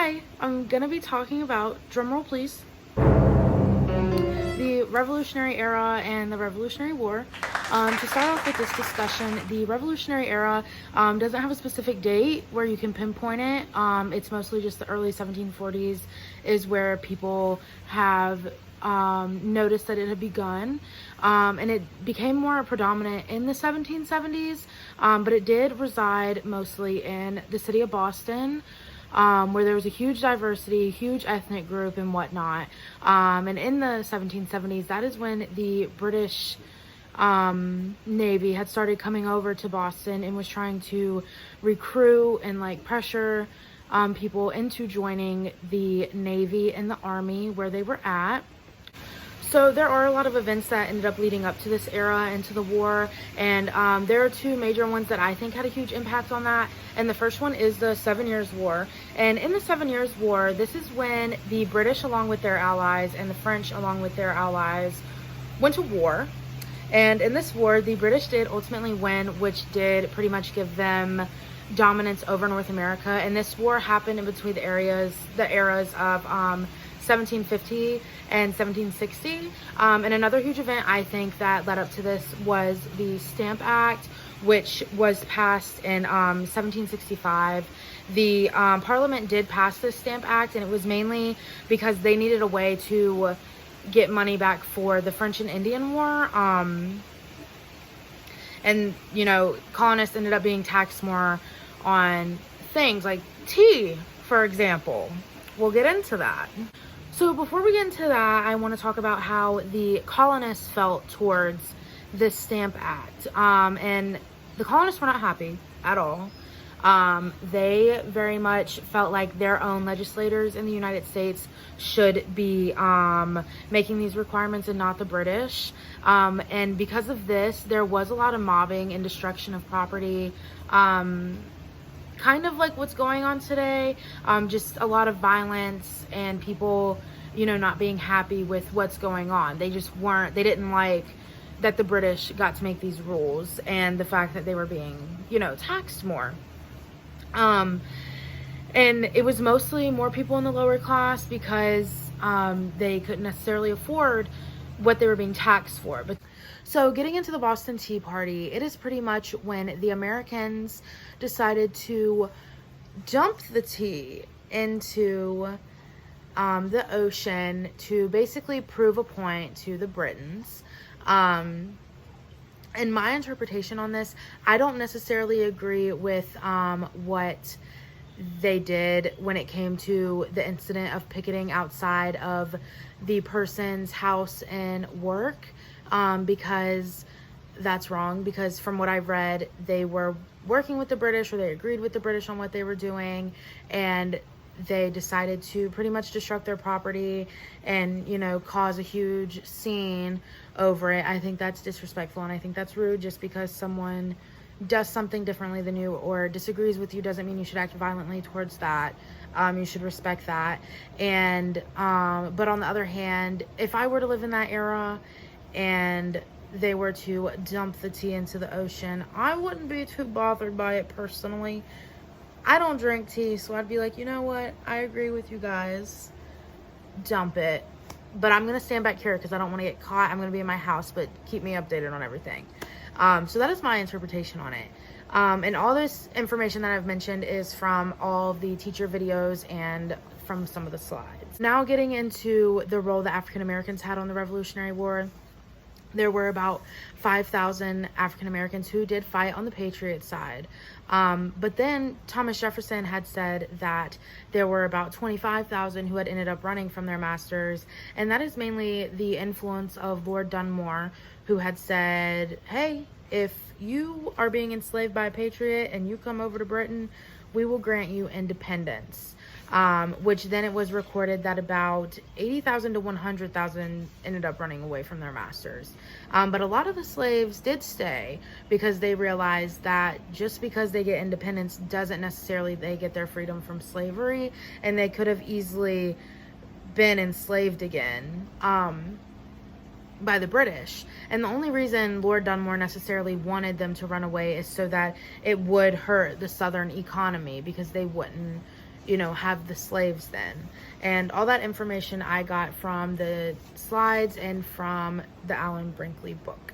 Hi, I'm gonna be talking about, drumroll please, the Revolutionary Era and the Revolutionary War. To start off with this discussion, the Revolutionary Era doesn't have a specific date where you can pinpoint it. It's mostly just the early 1740s is where people have noticed that it had begun, and it became more predominant in the 1770s, but it did reside mostly in the city of Boston, where there was a huge diversity, huge ethnic group and whatnot. And in the 1770s, that is when the British Navy had started coming over to Boston and was trying to recruit and pressure people into joining the Navy and the Army where they were at. So there are a lot of events that ended up leading up to this era and to the war, and there are two major ones that I think had a huge impact on that. And the first one is the 7 Years' War. And in the 7 Years' War, this is when the British along with their allies and the French along with their allies went to war. And in this war, the British did ultimately win, which did pretty much give them dominance over North America. And this war happened in between the eras of 1750 and 1760. And another huge event I think that led up to this was the Stamp Act, which was passed in 1765. The Parliament did pass this Stamp Act, and it was mainly because they needed a way to get money back for the French and Indian War. And, colonists ended up being taxed more on things like tea, for example. We'll get into that. So before we get into that, I want to talk about how the colonists felt towards this Stamp Act. And the colonists were not happy at all. They very much felt like their own legislators in the United States should be making these requirements and not the British. And because of this, there was a lot of mobbing and destruction of property. Kind of like what's going on today, just a lot of violence and people, not being happy with what's going on. They didn't like that the British got to make these rules and the fact that they were being, taxed more. And it was mostly more people in the lower class because they couldn't necessarily afford what they were being taxed for. But so getting into the Boston Tea Party, it is pretty much when the Americans decided to dump the tea into the ocean to basically prove a point to the Britons. And my interpretation on this, I don't necessarily agree with what they did when it came to the incident of picketing outside of the person's house and work, because that's wrong. Because from what I've read, they were working with the British, or they agreed with the British on what they were doing, and they decided to pretty much destruct their property and, cause a huge scene over it. I think that's disrespectful, and I think that's rude. Just because someone does something differently than you or disagrees with you doesn't mean you should act violently towards that. You should respect that. And but on the other hand, if I were to live in that era and they were to dump the tea into the ocean, I wouldn't be too bothered by it personally. I don't drink tea, so I'd be like, you know what? I agree with you guys. Dump it. But I'm going to stand back here because I don't want to get caught. I'm going to be in my house, but keep me updated on everything. So that is my interpretation on it. And all this information that I've mentioned is from all the teacher videos and from some of the slides. Now getting into the role that African Americans had on the Revolutionary War. There were about 5,000 African Americans who did fight on the Patriot side. But then Thomas Jefferson had said that there were about 25,000 who had ended up running from their masters. And that is mainly the influence of Lord Dunmore, who had said, hey, if you are being enslaved by a Patriot and you come over to Britain, we will grant you independence. Which then it was recorded that about 80,000 to 100,000 ended up running away from their masters. But a lot of the slaves did stay because they realized that just because they get independence doesn't necessarily they get their freedom from slavery, and they could have easily been enslaved again by the British. And the only reason Lord Dunmore necessarily wanted them to run away is so that it would hurt the Southern economy, because they wouldn't have the slaves then. And all that information I got from the slides and from the Alan Brinkley book.